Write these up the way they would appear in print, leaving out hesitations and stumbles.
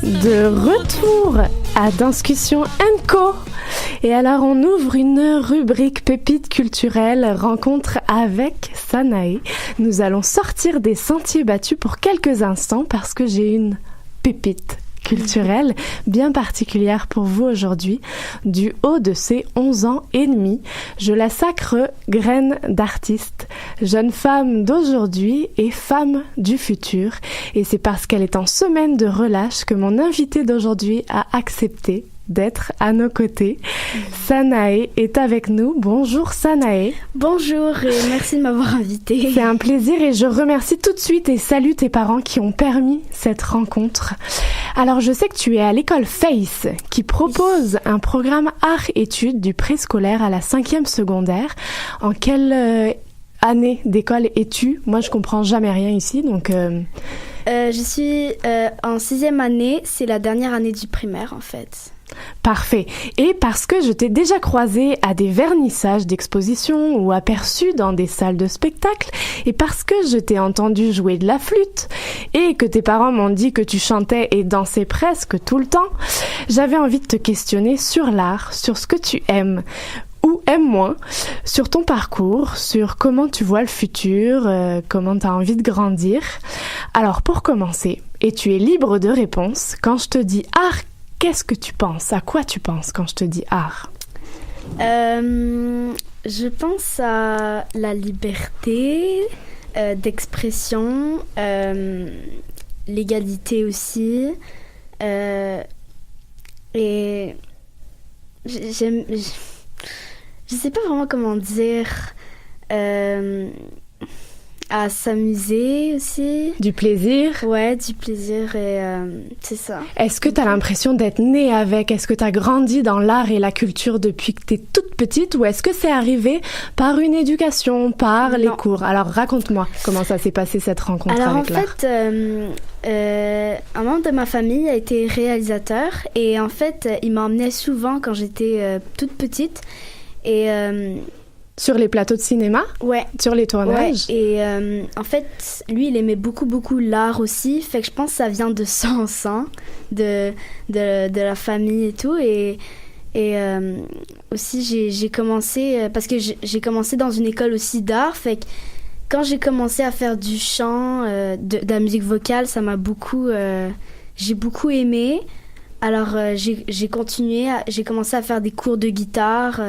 De retour à Danscussion & Co. Et alors on ouvre une rubrique pépite culturelle, rencontre avec Sanae. Nous allons sortir des sentiers battus pour quelques instants parce que j'ai une pépite culturelle bien particulière pour vous aujourd'hui. Du haut de ses 11 ans et demi, je la sacre graine d'artiste, jeune femme d'aujourd'hui et femme du futur. Et c'est parce qu'elle est en semaine de relâche que mon invité d'aujourd'hui a accepté d'être à nos côtés. Sanae est avec nous. Bonjour Sanae. Bonjour et merci de m'avoir invitée. C'est un plaisir et je remercie tout de suite et salue tes parents qui ont permis cette rencontre. Alors je sais que tu es à l'école FACE qui propose un programme art-études du préscolaire à la 5e secondaire. En quelle année d'école es-tu? Moi je comprends jamais rien ici donc... Je suis en 6e année, c'est la dernière année du primaire en fait. Parfait. Et parce que je t'ai déjà croisé à des vernissages d'expositions ou aperçu dans des salles de spectacle, et parce que je t'ai entendu jouer de la flûte, et que tes parents m'ont dit que tu chantais et dansais presque tout le temps, j'avais envie de te questionner sur l'art, sur ce que tu aimes ou aimes moins, sur ton parcours, sur comment tu vois le futur, comment tu as envie de grandir. Alors pour commencer, et tu es libre de réponse, quand je te dis art, qu'est-ce que tu penses? À quoi tu penses quand je te dis art? Je pense à la liberté d'expression, l'égalité aussi, et j'aime... Je sais pas vraiment comment dire... à s'amuser aussi. Du plaisir? Ouais, du plaisir et c'est ça. Est-ce que tu as l'impression d'être née avec? Est-ce que tu as grandi dans l'art et la culture depuis que tu es toute petite ou est-ce que c'est arrivé par une éducation, par les cours? Alors raconte-moi comment ça s'est passé cette rencontre avec l'art. Alors en fait, un membre de ma famille a été réalisateur et en fait, il m'emmenait souvent quand j'étais toute petite et... Sur les plateaux de cinéma? Ouais. Sur les tournages? Ouais, et en fait, lui, il aimait beaucoup l'art aussi. Fait que je pense que ça vient de ça en sang, de la famille et tout. Et aussi, j'ai commencé... Parce que j'ai commencé dans une école aussi d'art. Fait que quand j'ai commencé à faire du chant, de la musique vocale, ça m'a beaucoup... j'ai beaucoup aimé. Alors, j'ai continué. J'ai commencé à faire des cours de guitare...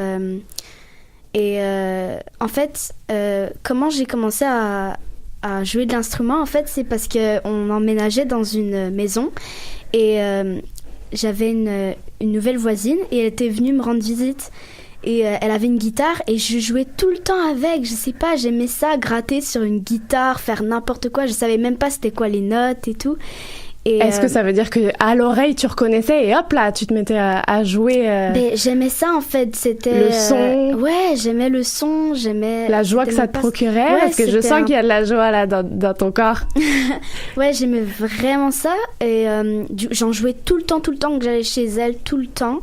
Et en fait, comment j'ai commencé à jouer de l'instrument, en fait, c'est parce qu'on emménageait dans une maison et j'avais une nouvelle voisine et elle était venue me rendre visite. Et elle avait une guitare et je jouais tout le temps avec, je sais pas, j'aimais ça, gratter sur une guitare, faire n'importe quoi, je savais même pas c'était quoi les notes et tout. Et est-ce que ça veut dire que à l'oreille tu reconnaissais et hop là tu te mettais à jouer Ben, j'aimais ça en fait, c'était le son. Ouais, j'aimais le son, j'aimais la joie que ça te procurait. Ouais, parce que je sens qu'il y a de la joie là dans ton corps. Ouais, j'aimais vraiment ça et j'en jouais tout le temps que j'allais chez elle, tout le temps.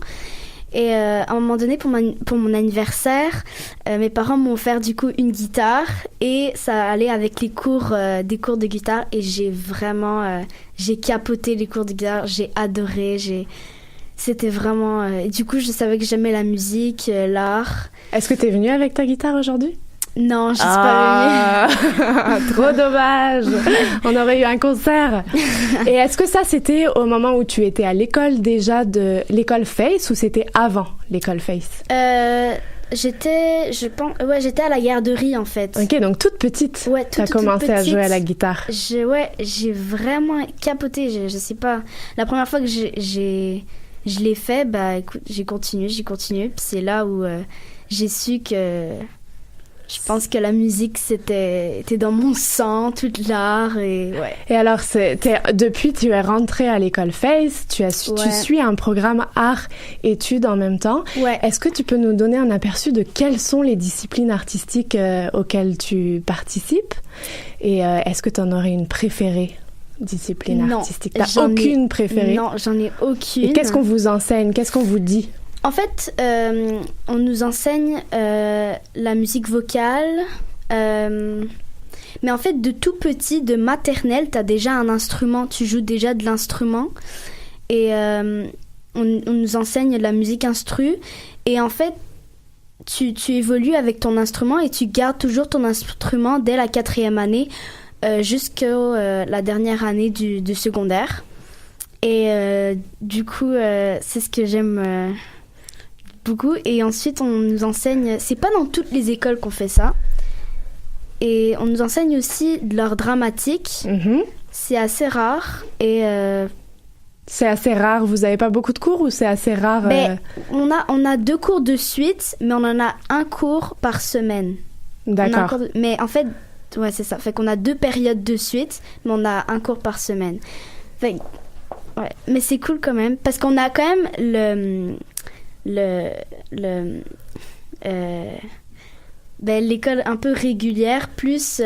Et à un moment donné, pour mon anniversaire, mes parents m'ont offert du coup une guitare et ça allait avec les cours, des cours de guitare et j'ai vraiment, j'ai capoté les cours de guitare, j'ai adoré, c'était vraiment... du coup, je savais que j'aimais la musique, l'art. Est-ce que t'es venue avec ta guitare aujourd'hui? Non, je suis pas venue. Trop dommage. On aurait eu un concert. Et est-ce que ça, c'était au moment où tu étais à l'école déjà de l'école FACE ou c'était avant l'école FACE? J'étais à la garderie en fait. Ok, donc toute petite. Ouais, t'as commencé à jouer à la guitare. J'ai vraiment capoté. Je sais pas. La première fois que je l'ai fait, bah écoute, j'ai continué. Puis c'est là où j'ai su que je pense que la musique c'était dans mon sang, tout l'art et ouais. Et alors depuis tu es rentrée à l'école FACE, tu suis un programme art-études en même temps. Ouais. Est-ce que tu peux nous donner un aperçu de quelles sont les disciplines artistiques auxquelles tu participes et est-ce que tu en aurais une préférée? Discipline artistique. T'as aucune préférée? Non, j'en ai aucune. Et qu'est-ce qu'on vous enseigne? Qu'est-ce qu'on vous dit? En fait, on nous enseigne la musique vocale, mais en fait, de tout petit, de maternelle, t'as déjà un instrument, tu joues déjà de l'instrument. et on nous enseigne la musique instru. Et en fait, tu évolues avec ton instrument et tu gardes toujours ton instrument dès la 4e année jusqu'à la dernière année du secondaire. Et du coup, c'est ce que j'aime beaucoup. Et ensuite, on nous enseigne... C'est pas dans toutes les écoles qu'on fait ça. Et on nous enseigne aussi de l'art dramatique. Mm-hmm. C'est assez rare. Et... C'est assez rare. Vous avez pas beaucoup de cours ou c'est assez rare? On a 2 cours de suite, mais on en a un cours par semaine. D'accord. Mais en fait, ouais, c'est ça. Fait qu'on a 2 périodes de suite, mais on a un cours par semaine. Fait, ouais. Mais c'est cool quand même, parce qu'on a quand même l'école un peu régulière, plus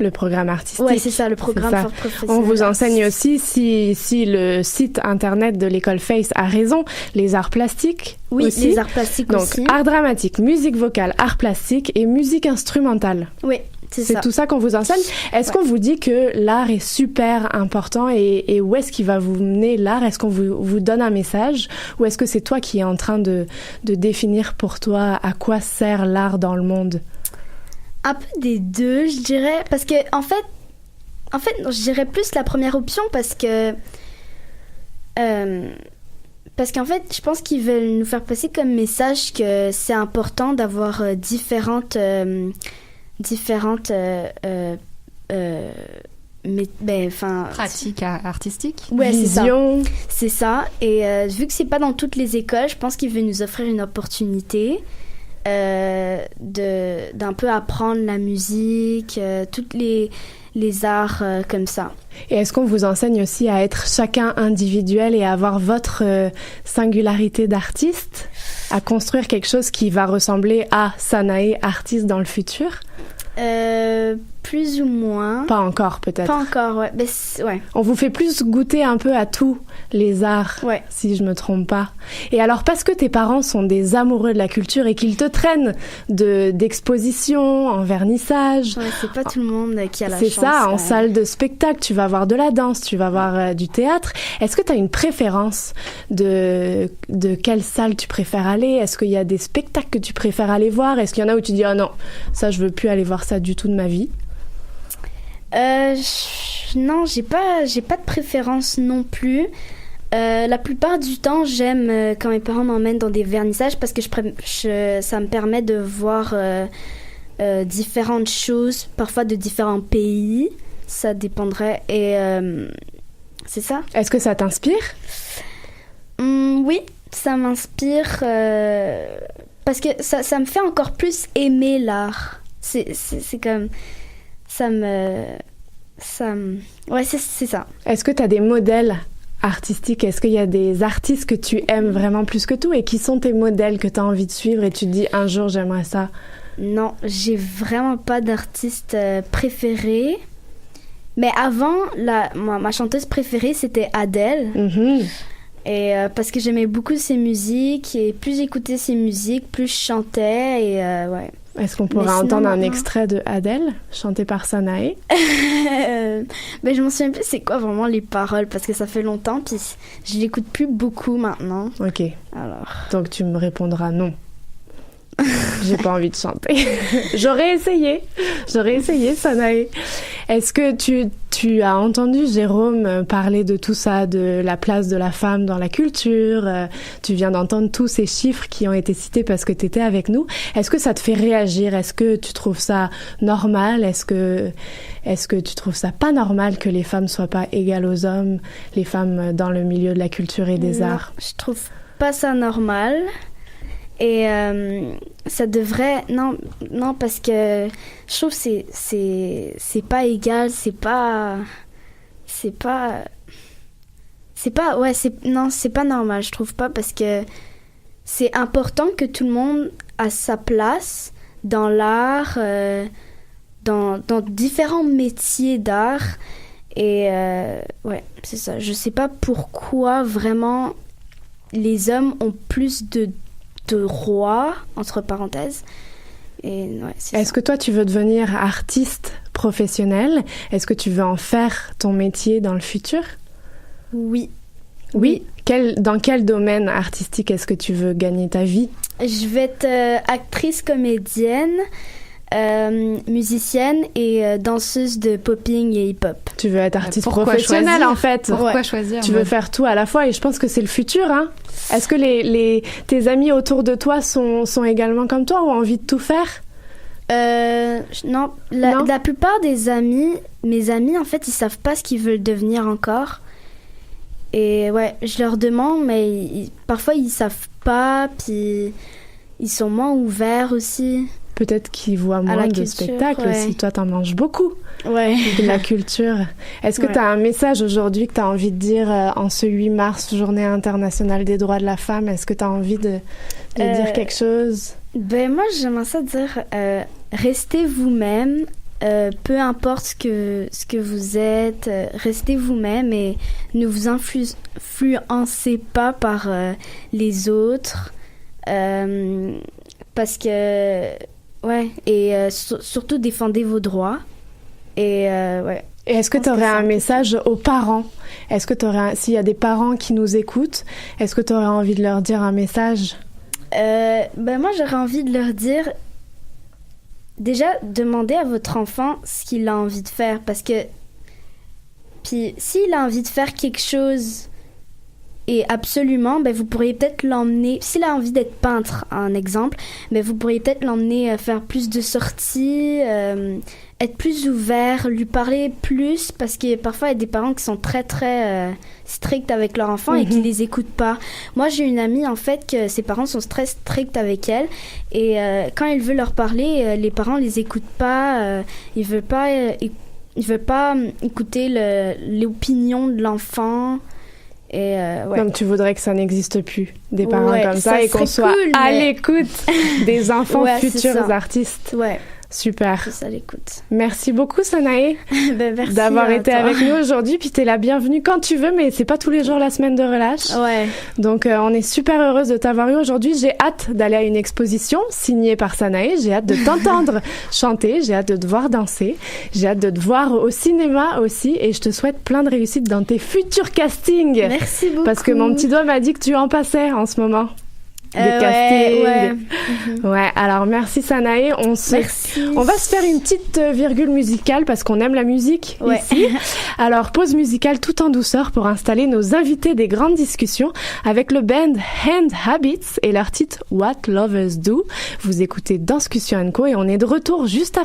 le programme artistique. Ouais, c'est ça, le programme fort professionnel. On vous enseigne aussi, si le site internet de l'école Face a raison, les arts plastiques. Oui, aussi. les arts plastiques donc, aussi. Art dramatique, musique vocale, art plastique et musique instrumentale. Oui, c'est ça. C'est tout ça qu'on vous enseigne. Est-ce qu'on vous dit que l'art est super important et où est-ce qu'il va vous mener l'art? Est-ce qu'on vous donne un message ou est-ce que c'est toi qui es en train de définir pour toi à quoi sert l'art dans le monde? Un peu des deux, je dirais, parce que en fait, je dirais plus la première option parce qu'en fait, je pense qu'ils veulent nous faire passer comme message que c'est important d'avoir différentes pratiques artistiques. Ouais, vision. C'est ça. Et vu que c'est pas dans toutes les écoles, je pense qu'ils veulent nous offrir une opportunité. D'un peu apprendre la musique, toutes les arts comme ça. Et est-ce qu'on vous enseigne aussi à être chacun individuel et à avoir votre singularité d'artiste, à construire quelque chose qui va ressembler à Sanae, artiste dans le futur? Plus ou moins. Pas encore, peut-être. Pas encore, ouais. Mais ouais. On vous fait plus goûter un peu à tous les arts, ouais. Si je me trompe pas. Et alors, parce que tes parents sont des amoureux de la culture et qu'ils te traînent d'expositions, en vernissage. Ouais, c'est pas tout le monde qui a la chance. C'est ça, en salle de spectacle, tu vas voir de la danse, tu vas voir du théâtre. Est-ce que tu as une préférence de quelle salle tu préfères aller? Est-ce qu'il y a des spectacles que tu préfères aller voir? Est-ce qu'il y en a où tu dis « Ah non, ça, je veux plus aller voir ça du tout de ma vie ». Non, j'ai pas de préférence non plus. La plupart du temps, j'aime quand mes parents m'emmènent dans des vernissages parce que ça me permet de voir différentes choses, parfois de différents pays. Ça dépendrait. Et c'est ça. Est-ce que ça t'inspire? Oui, ça m'inspire parce que ça me fait encore plus aimer l'art. C'est comme... Ouais, c'est ça. Est-ce que tu as des modèles artistiques? Est-ce qu'il y a des artistes que tu aimes vraiment plus que tout? Et qui sont tes modèles que tu as envie de suivre et tu te dis un jour j'aimerais ça? Non, j'ai vraiment pas d'artiste préféré. Mais avant, ma chanteuse préférée, c'était Adele. Mm-hmm. Et parce que j'aimais beaucoup ses musiques. Et plus j'écoutais ses musiques, plus je chantais. Et ouais. Est-ce qu'on pourrait entendre un extrait de Adele, chanté par Sanae? Mais je m'en souviens plus c'est quoi vraiment les paroles, parce que ça fait longtemps, puis je l'écoute plus beaucoup maintenant. Ok. Alors. Donc tu me répondras non. J'ai pas envie de chanter. J'aurais essayé, Sanae. Est-ce que tu as entendu Jérôme parler de tout ça, de la place de la femme dans la culture? Tu viens d'entendre tous ces chiffres qui ont été cités parce que tu étais avec nous. Est-ce que ça te fait réagir? Est-ce que tu trouves ça normal? Est-ce que tu trouves ça pas normal que les femmes soient pas égales aux hommes, les femmes dans le milieu de la culture et des arts? Je trouve pas ça normal. Et ça devrait... Non, parce que je trouve que c'est pas égal, c'est pas... Ouais, c'est pas normal, je trouve pas, parce que c'est important que tout le monde a sa place dans l'art, dans différents métiers d'art. Et ouais, c'est ça. Je sais pas pourquoi vraiment les hommes ont plus de rois, entre parenthèses. Et ouais, Est-ce que toi, tu veux devenir artiste professionnelle. Est-ce que tu veux en faire ton métier dans le futur? Oui. Oui. Dans quel domaine artistique est-ce que tu veux gagner ta vie? Je vais être actrice, comédienne, musicienne et danseuse de popping et hip-hop. Tu veux être artiste professionnelle en fait. Pourquoi choisir? Tu veux faire tout à la fois et je pense que c'est le futur. Hein. Est-ce que tes amis autour de toi sont également comme toi ou ont envie de tout faire? Non. La plupart mes amis en fait, ils savent pas ce qu'ils veulent devenir encore. Et ouais, je leur demande, mais parfois ils savent pas, puis ils sont moins ouverts aussi. Peut-être qu'ils voient moins de spectacles aussi. Toi, t'en manges beaucoup. Ouais. De la culture. Est-ce que t'as un message aujourd'hui que t'as envie de dire en ce 8 mars, Journée internationale des droits de la femme? Est-ce que t'as envie de dire quelque chose? Moi, j'aimerais ça dire, restez vous-même. Peu importe ce que vous êtes, restez vous-même et ne vous influencez pas par les autres. Parce que, surtout défendez vos droits. Et est-ce que tu aurais un message aux parents? Est-ce que s'il y a des parents qui nous écoutent, est-ce que tu aurais envie de leur dire un message? Moi, j'aurais envie de leur dire... Déjà, demandez à votre enfant ce qu'il a envie de faire, parce que puis s'il a envie de faire quelque chose et absolument, vous pourriez peut-être l'emmener, s'il a envie d'être peintre, un exemple, vous pourriez peut-être l'emmener faire plus de sorties, être plus ouvert, lui parler plus, parce que parfois il y a des parents qui sont très très stricts avec leur enfant et qui les écoutent pas. Moi j'ai une amie en fait que ses parents sont très stricts avec elle et quand elle veut leur parler, les parents les écoutent pas, ils veulent pas écouter l'opinion de l'enfant. Et Donc tu voudrais que ça n'existe plus, des parents comme ça et qu'on soit à l'écoute des enfants futurs artistes. Ouais. Super. Ça l'écoute. Merci beaucoup Sanae merci d'avoir été avec nous aujourd'hui. Puis t'es la bienvenue quand tu veux, mais c'est pas tous les jours la semaine de relâche. Ouais. Donc on est super heureuse de t'avoir eu aujourd'hui. J'ai hâte d'aller à une exposition signée par Sanae. J'ai hâte de t'entendre chanter. J'ai hâte de te voir danser. J'ai hâte de te voir au cinéma aussi. Et je te souhaite plein de réussite dans tes futurs castings. Merci beaucoup. Parce que mon petit doigt m'a dit que tu en passais en ce moment. Des castings. Ouais, alors merci Sanae. On va se faire une petite virgule musicale parce qu'on aime la musique ici. Alors pause musicale tout en douceur pour installer nos invités des grandes discussions avec le band Hand Habits et leur titre What Lovers Do. Vous écoutez Danscussion & Co et on est de retour juste après.